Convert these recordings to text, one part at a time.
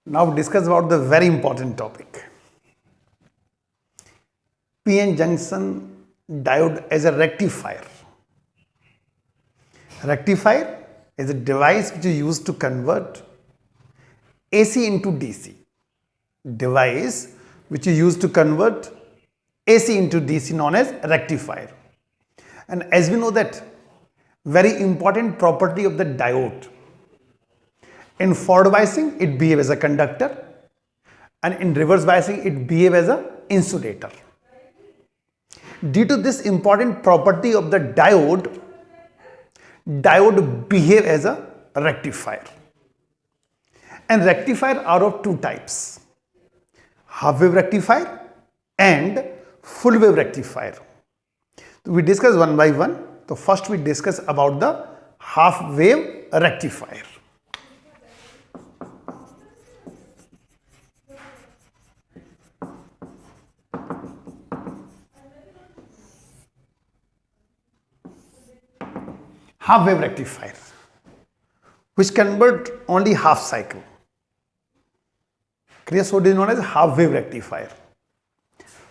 Now discuss about the very important topic. PN junction diode as a rectifier. Rectifier is a device which is used to convert AC into DC. Device which is used to convert AC into DC known as rectifier. And as we know that very important property of the diode, in forward biasing it behaves as a conductor and in reverse biasing it behaves as an insulator. Due to this important property of the diode behave as a rectifier. And rectifier are of two types, half wave rectifier and full wave rectifier. So we discuss one by one. So first we discuss about the half wave rectifier. Half wave rectifier, which convert only half cycle. Clear? So it is known as half wave rectifier.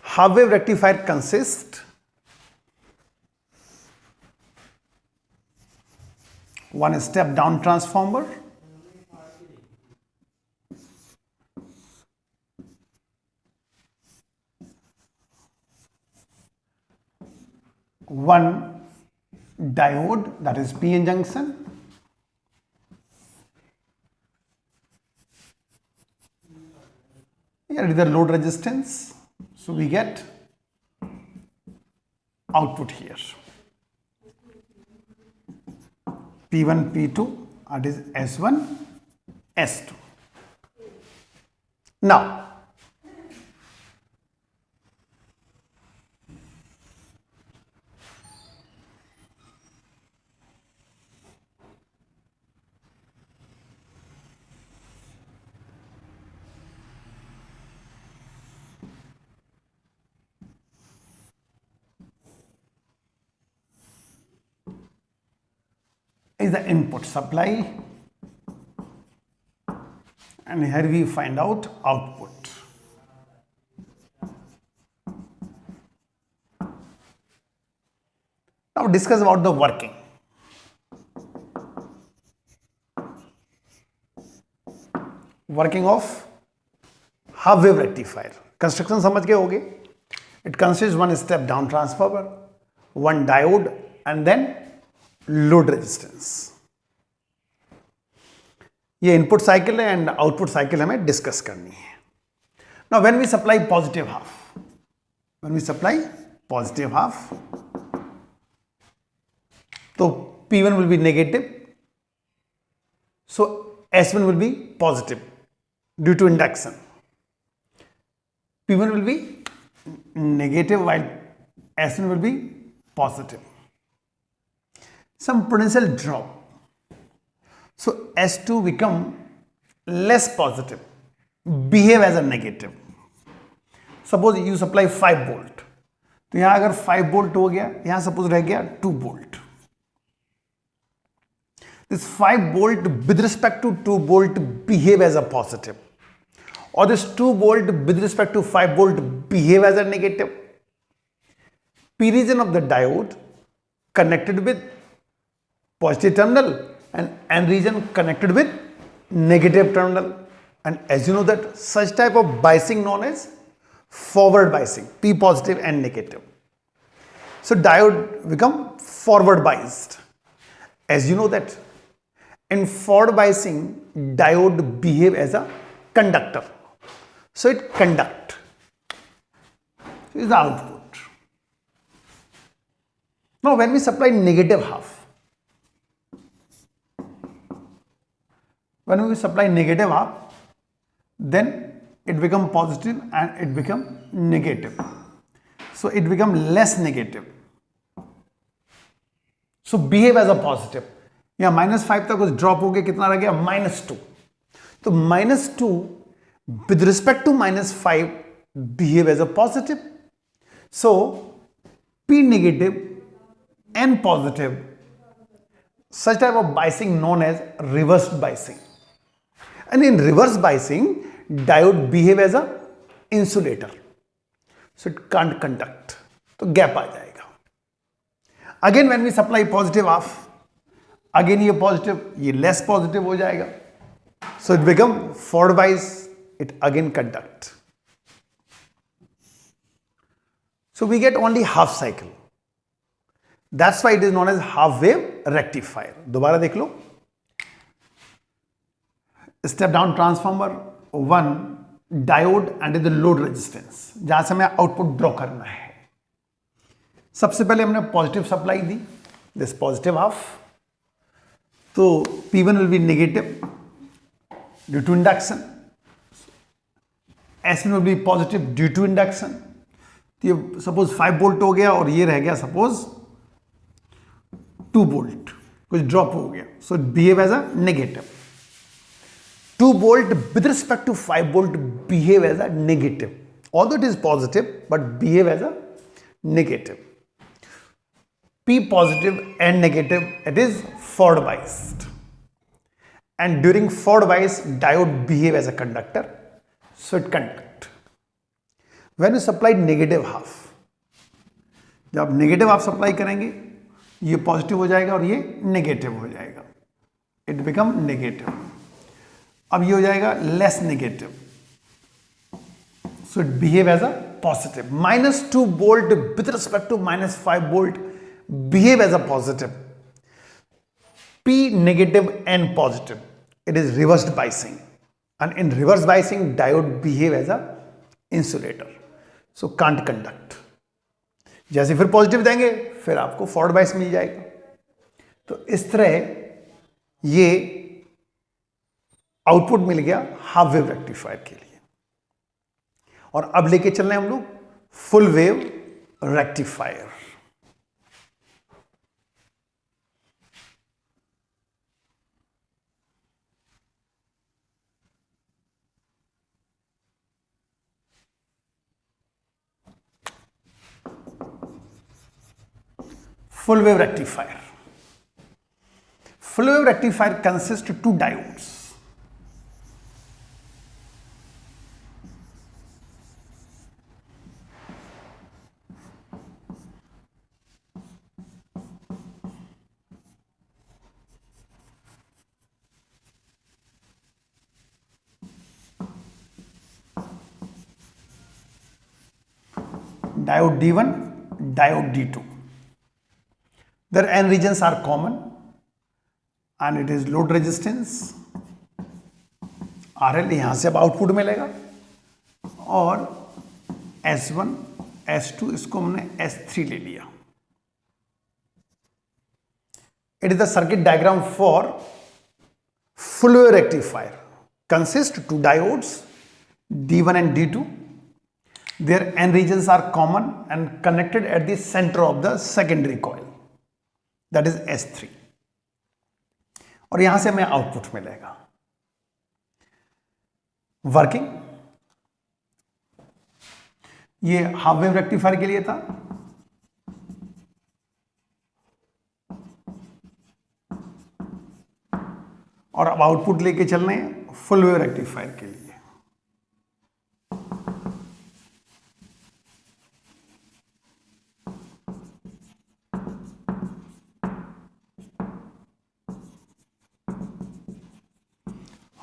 Half wave rectifier consists one step down transformer, one diode, that is PN junction, here it is the load resistance, so we get output here P1 P2, that is S1 S2. Now is the input supply and here we find out output. Now discuss about the working. Working of half wave rectifier. Construction समझ के होगे. It consists one step down transformer, one diode and then load resistance. ये input cycle है and output cycle हमें discuss करनी है. Now when we supply positive half, तो P1 will be negative, so S1 will be positive due to induction. P1 will be negative while S1 will be positive. Some potential drop. So S2 become less positive, behave as a negative. Suppose you supply 5 volt. तो यहाँ अगर 5 volt हो गया, यहाँ suppose रह गया 2 volt. This 5 volt with respect to 2 volt behave as a positive. Or this 2 volt with respect to 5 volt behave as a negative. P region of the diode connected with positive terminal and N region connected with negative terminal, and as you know that such type of biasing known as forward biasing, P positive and negative. So diode become forward biased. As you know that in forward biasing diode behave as a conductor, so it conduct. So is the output. Now when we supply negative half, then it become positive and it become negative. So it become less negative. So behave as a positive. यहाँ -5 तक उस drop हो गया, कितना रह गया -2. तो -2 with respect to -5 behave as a positive. So P negative N positive, such type of biasing known as reversed biasing. and in reverse biasing diode behave as a insulator, so it can't conduct, तो gap आ जाएगा. Again when we supply positive half, again ये positive, ये less positive हो जाएगा, so it become forward bias, it again conduct. So we get only half cycle. That's why it is known as half wave rectifier. दोबारा देख लो. Step down transformer 1, diode and the load resistance, जहां से हमें output draw करना है. सबसे पहले हमने पॉजिटिव सप्लाई दी, दिस पॉजिटिव हाफ, तो P1 will be negative due to induction, S1 will be positive due to induction. तो ये सपोज 5 वोल्ट हो गया और ये रह गया सपोज 2 वोल्ट, कुछ ड्रॉप हो गया, so it behave as a negative. 2 volt with respect to 5 volt behave as a negative, although it is positive but behave as a negative. P positive and negative, it is forward biased, and during forward bias diode behave as a conductor, so it conduct. When you supply negative half, जब आप negative half supply करेंगे ये positive हो जाएगा और ये negative हो जाएगा, इट बिकम नेगेटिव. अब ये हो जाएगा less negative, so it behave as a positive. -2 volt with respect to -5 volt behave as a positive. P negative and positive, it is reversed biasing, and in reverse biasing diode behave as a insulator, so can't conduct. जैसे फिर positive देंगे फिर आपको forward bias मिल जाएगा. तो इस तरह ये आउटपुट मिल गया हाफ वेव रेक्टिफायर के लिए. और अब लेके चल रहे हैं हम लोग full wave rectifier. Full wave rectifier. Full wave rectifier consists of 2 diodes. Diode D1, diode D2. Their N regions are common and it is load resistance RL, यहां से अब आउटपुट मिलेगा, और S1, S2 इसको हमने S3 ले लिया. It is the circuit diagram for full wave rectifier. Consists 2 diodes D1 and D2. Their N regions are common and connected at the center of the secondary coil, that is S3. और यहां से हमें output मिलेगा. Working, ये half wave rectifier के लिए था. और अब आउटपुट लेके चल रहे हैं फुल वेव रेक्टिफायर के लिए.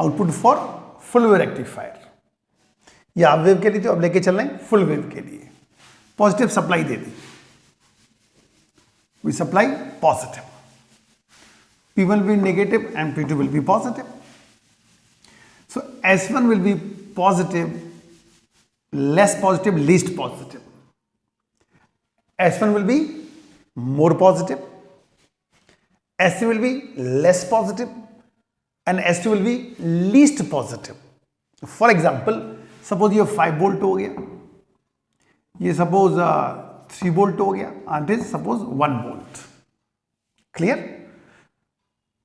Output for full wave rectifier. ये हाफ वेव के लिए तो अब लेके चल रहे हैं फुल वेव के लिए. पॉजिटिव सप्लाई दे दी, we supply positive. P1 will be negative and P2 will be positive. So S1 will be positive, less positive, least positive. S1 will be more positive, S3 will be less positive, and S2 will be least positive. For example, suppose ये 5 volt हो गया, ये suppose 3 volt हो गया, and this suppose 1 volt. Clear?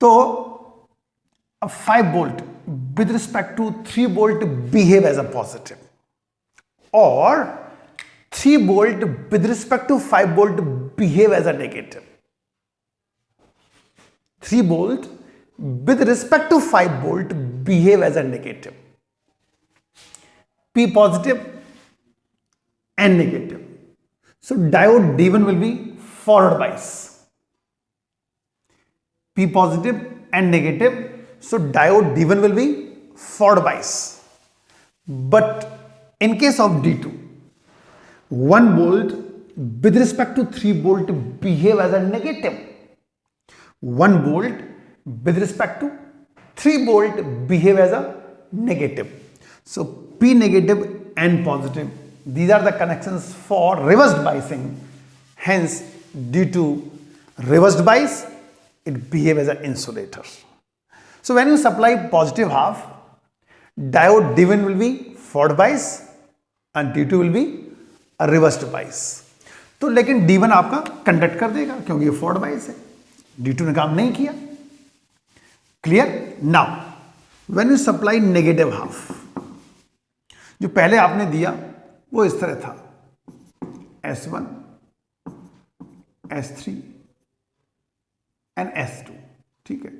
तो अब 5 volt with respect to 3 volt behave as a positive, or 3 volt with respect to 5 volt behave as a negative. 3 volt with respect to 5 volt behave as a negative. P positive and negative. So diode D1 will be forward bias. P positive and negative. So diode D1 will be forward bias. But in case of D2, 1 volt with respect to 3 volt behave as a negative. 1 volt with respect to 3 volt behave as a negative. So P negative and positive, these are the connections for reversed biasing. Hence, due to reversed bias, it behave as an insulator. So when you supply positive half, diode D1 will be forward bias and D2 will be a reversed bias. तो लेकिन D1 आपका conduct कर देगा क्योंकि ये forward bias है, D2 ने काम नहीं किया. Clear? Now when you supply negative half, जो पहले आपने दिया वो इस तरह था, S1, S3 एंड S2. ठीक है,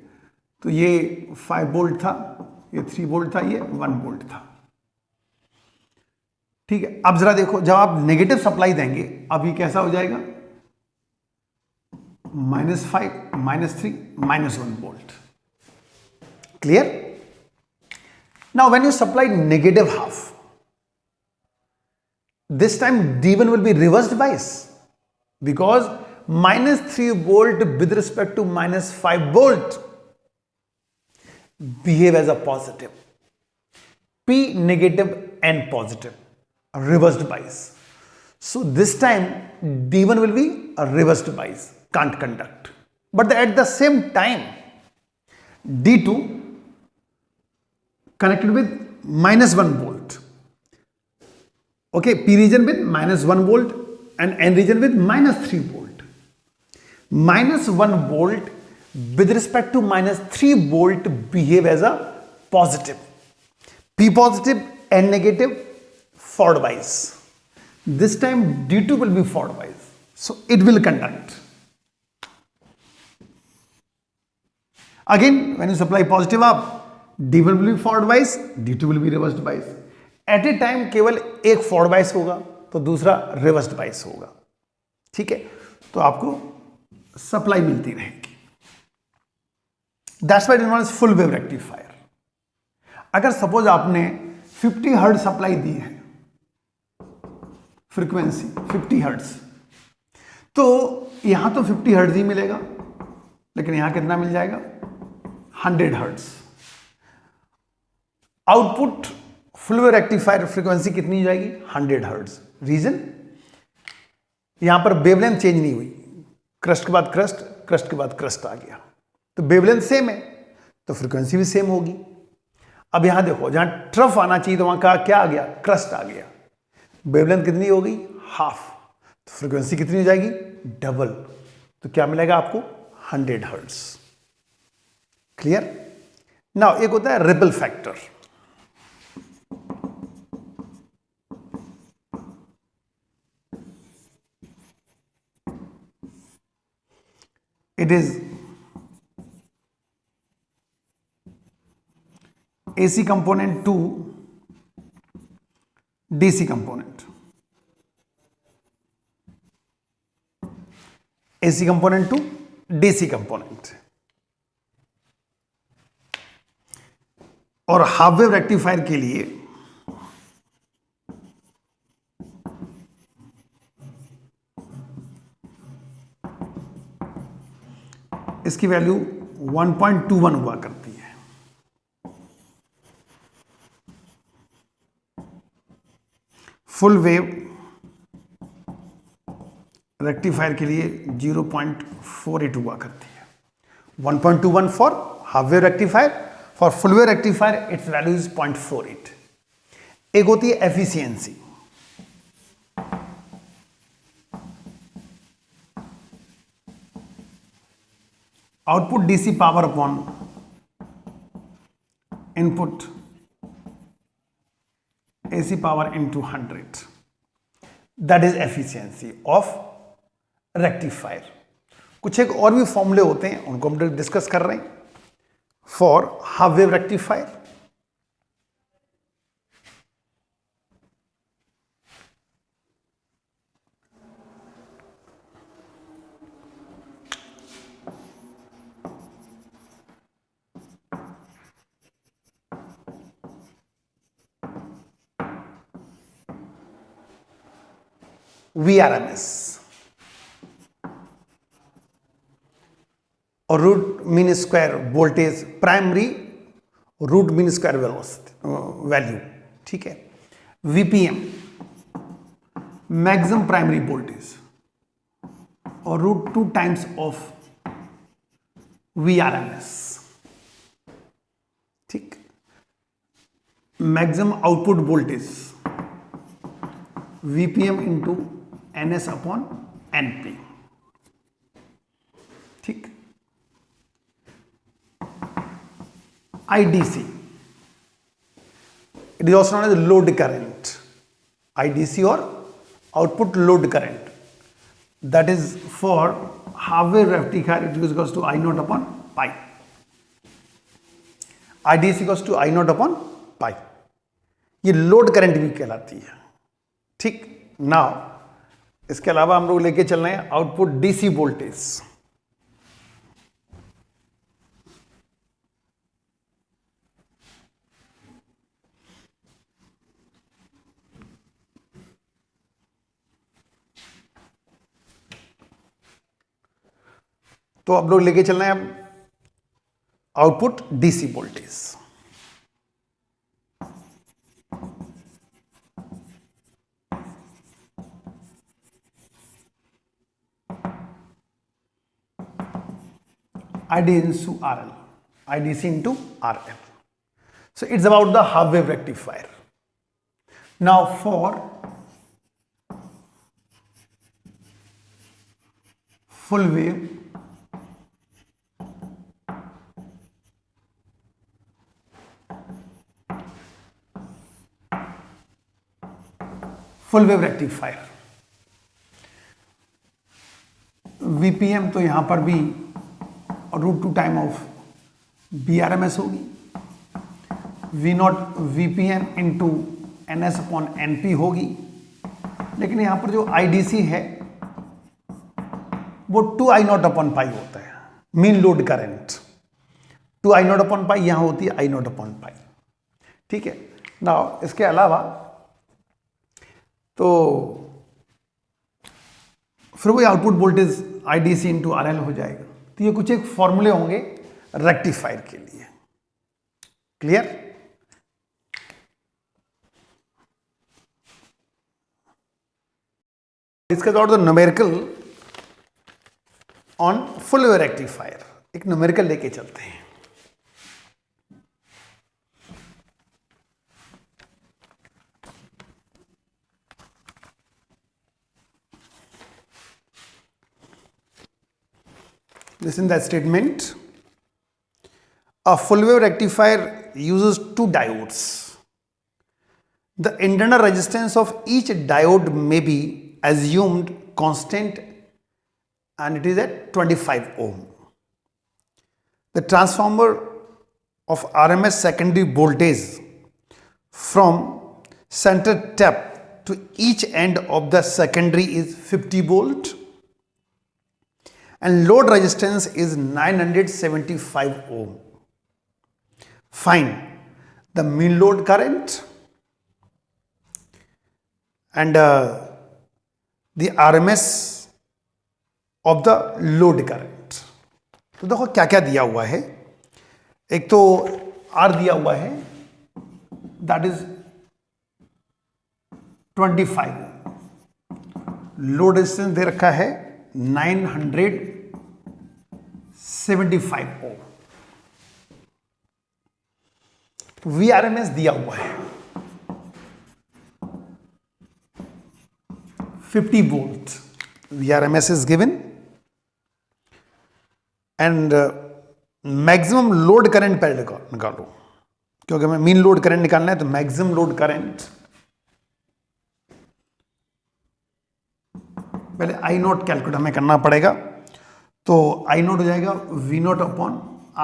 तो ये 5 वोल्ट था, ये 3 वोल्ट था, ये 1 वोल्ट था. ठीक है, अब जरा देखो, जब आप नेगेटिव सप्लाई देंगे अब ये कैसा हो जाएगा, -5, -3, -1 volt. Clear? Now when you supply negative half, this time D1 will be reversed bias because -3 volt with respect to -5 volt behave as a positive. P negative and positive, a reversed bias. So this time D1 will be a reversed bias, can't conduct. But at the same time D2 connected with -1 volt. Okay, P region with -1 volt and N region with -3 volt. -1 volt with respect to -3 volt behave as a positive. P positive and negative forward bias. This time D2 will be forward bias, so it will conduct. Again, when you supply positive up, D1 will be forward bias, D2 will be reversed bias. At a time केवल एक forward bias होगा तो दूसरा reversed बायस होगा. ठीक है, तो आपको सप्लाई मिलती रहेगी. That's why it is full wave rectifier. अगर सपोज आपने 50 हर्ट्ज सप्लाई दी है, फ्रीक्वेंसी 50 हर्ट्ज, तो यहां तो 50 हर्ट्ज ही मिलेगा, लेकिन यहां कितना मिल जाएगा, 100 hertz. Output full wave rectifier frequency कितनी हो जाएगी, 100 हर्ट्ज. रीजन, यहां पर वेवलेंथ चेंज नहीं हुई, क्रस्ट के बाद क्रस्ट, क्रस्ट के बाद क्रस्ट आ गया, तो वेवलेंथ सेम है तो फ्रीक्वेंसी भी सेम होगी. अब यहां देखो, जहां ट्रफ आना चाहिए तो वहां का क्या आ गया, क्रस्ट आ गया. वेवलेंथ कितनी हो गई, हाफ, तो फ्रीक्वेंसी कितनी हो जाएगी, डबल. तो क्या मिलेगा आपको, 100 हर्ट्ज. क्लियर? नाउ एक होता है ripple factor. It is AC component to DC component. AC component to DC component. और हाफ वेव रेक्टिफायर के लिए इसकी वैल्यू 1.21 हुआ करती है. फुल वेव रेक्टिफायर के लिए 0.48 हुआ करती है. 1.21 for half wave rectifier, for full wave rectifier it's value is 0.48. एक होती है efficiency. Output DC power upon input AC power into 100, that is efficiency of rectifier. कुछ एक और भी फॉर्मूले होते हैं, उनको हम डिस्कस कर रहे हैं. for half wave rectifier. VRMS और root mean square voltage, primary root mean square value, ठीक है। VPM मैक्सिमम प्राइमरी वोल्टेज और रूट 2 टाइम्स ऑफ VRMS, ठीक। Maximum output voltage VPM into NS upon NP, ठीक। IDC, it is also known as load current, IDC or output load current, that is for half wave rectifier it is equals to I naught upon pi, IDC equals to I naught upon pi, ये load current भी कहलाती है, ठीक। Now इसके अलावा हम लोग लेके चल रहे हैं आउटपुट डीसी वोल्टेज, तो आप लोग लेके चल रहे हैं output DC voltage. IDC into RL. So it's about the half wave rectifier. Now for full wave rectifier, VPM तो यहां पर भी रूट 2 टाइम ऑफ VRMS होगी, V0 VPM into NS upon NP होगी, लेकिन यहां पर जो IDC है वो 2I नॉट अपॉन पाई होता है, mean load current 2I not upon pi, यहां होती है I नॉट अपॉन पाई, ठीक है ना। इसके अलावा तो फिर वही output voltage IDC into RL हो जाएगा। तो ये कुछ एक फॉर्मूले होंगे रेक्टिफायर के लिए, क्लियर। इसके बाद the numerical on full wave rectifier, एक न्यूमेरिकल लेके चलते हैं। Listen that statement. A full wave rectifier uses 2 diodes. The internal resistance of each diode may be assumed constant and it is at 25 ohm. The transformer of RMS secondary voltage from center tap to each end of the secondary is 50 volt. And load resistance is 975 ohm. Find the mean load current and the RMS of the load current. तो देखो क्या क्या दिया हुआ है। एक तो R दिया हुआ है, that is 25, लोड रेजिस्टेंस दे रखा है 975 ओम, VRMS दिया हुआ है 50 volt, VRMS is given and maximum load current पहले निकालो, क्योंकि हमें मीन लोड करंट निकालना है। तो मैक्सिमम लोड करंट पहले आई नोट कैलकुलेट हमें करना पड़ेगा। तो आई नोट हो जाएगा V0 upon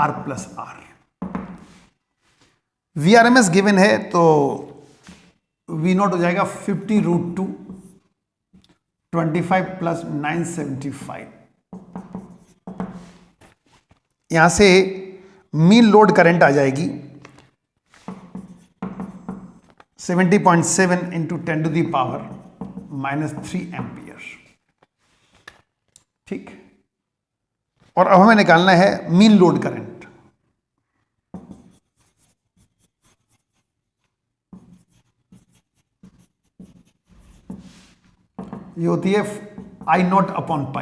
R plus R, VRMS given है तो V नॉट हो जाएगा 50√2 25 प्लस 975। यहां से मीन लोड करंट आ जाएगी 70.7 इंटू 10⁻³ एम्पियर। ठीक, और अब हमें निकालना है मीन लोड करंट। ये होती है I0/π,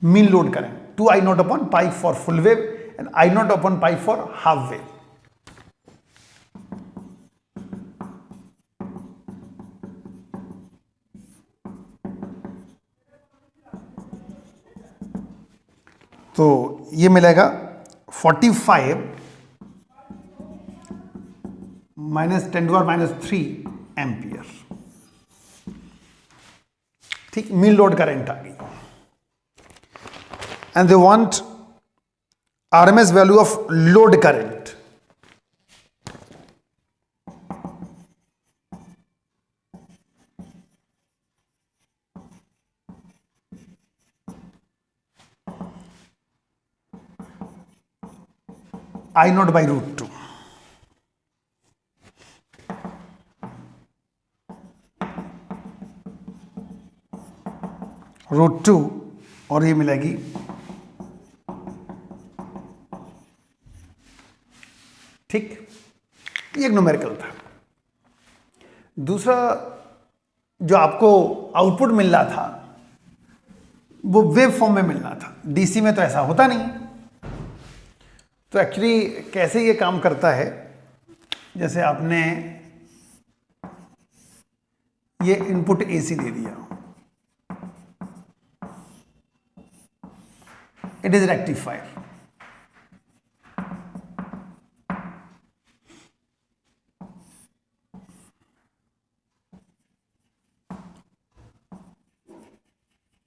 mean load current 2I0/π for full wave and I0/π for half wave. तो ये मिलेगा 45 माइनस 10⁻³ एम्पियर। ठीक, मीन लोड करंट आ गई। And they want RMS value of load current. I0/√2। √2 और ये मिलेगी ठीक, ये एक न्यूमेरिकल था। दूसरा जो आपको आउटपुट मिल रहा था वो वेव फॉर्म में मिल रहा था, डीसी में तो ऐसा होता नहीं। तो एक्चुअली कैसे ये काम करता है, जैसे आपने ये इनपुट एसी दे दिया, it is rectifier.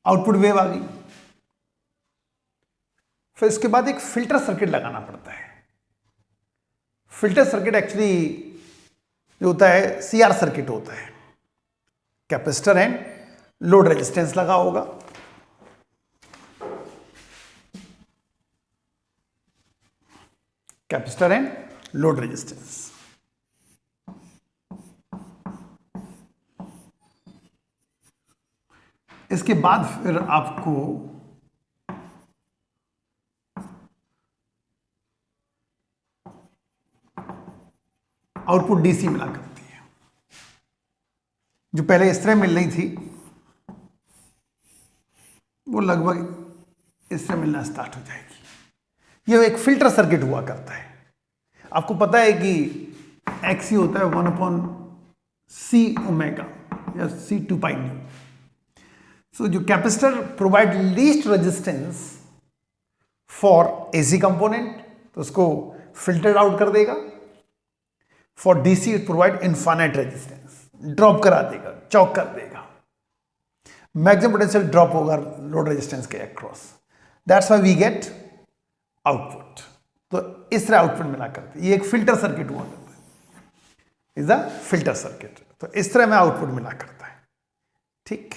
Output wave आ गई। फिर इसके बाद एक फिल्टर सर्किट लगाना पड़ता है। फिल्टर सर्किट एक्चुअली जो होता है सीआर सर्किट होता है, कैपेसिटर एंड लोड रेजिस्टेंस लगा होगा। Capacitor and load resistance. इसके बाद फिर आपको आउटपुट डीसी मिला करती है, जो पहले इस तरह मिल रही थी वो लगभग इस तरह मिलना स्टार्ट हो जाएगी। ये एक फिल्टर सर्किट हुआ करता है। आपको पता है कि XC होता है 1/C ओमेगा या C2π∗. So जो capacitor provide least resistance for AC component, तो उसको फिल्टर्ड आउट कर देगा। For DC it provide infinite resistance, drop करा देगा, चौक कर देगा। मैक्सिमम पोटेंशियल ड्रॉप होगा लोड रेजिस्टेंस के across. That's why we get output. तो इस तरह आउटपुट मिला करते, ये एक फिल्टर सर्किट हुआ करता है, इज अ फिल्टर सर्किट। तो इस तरह में आउटपुट मिला करता है। ठीक।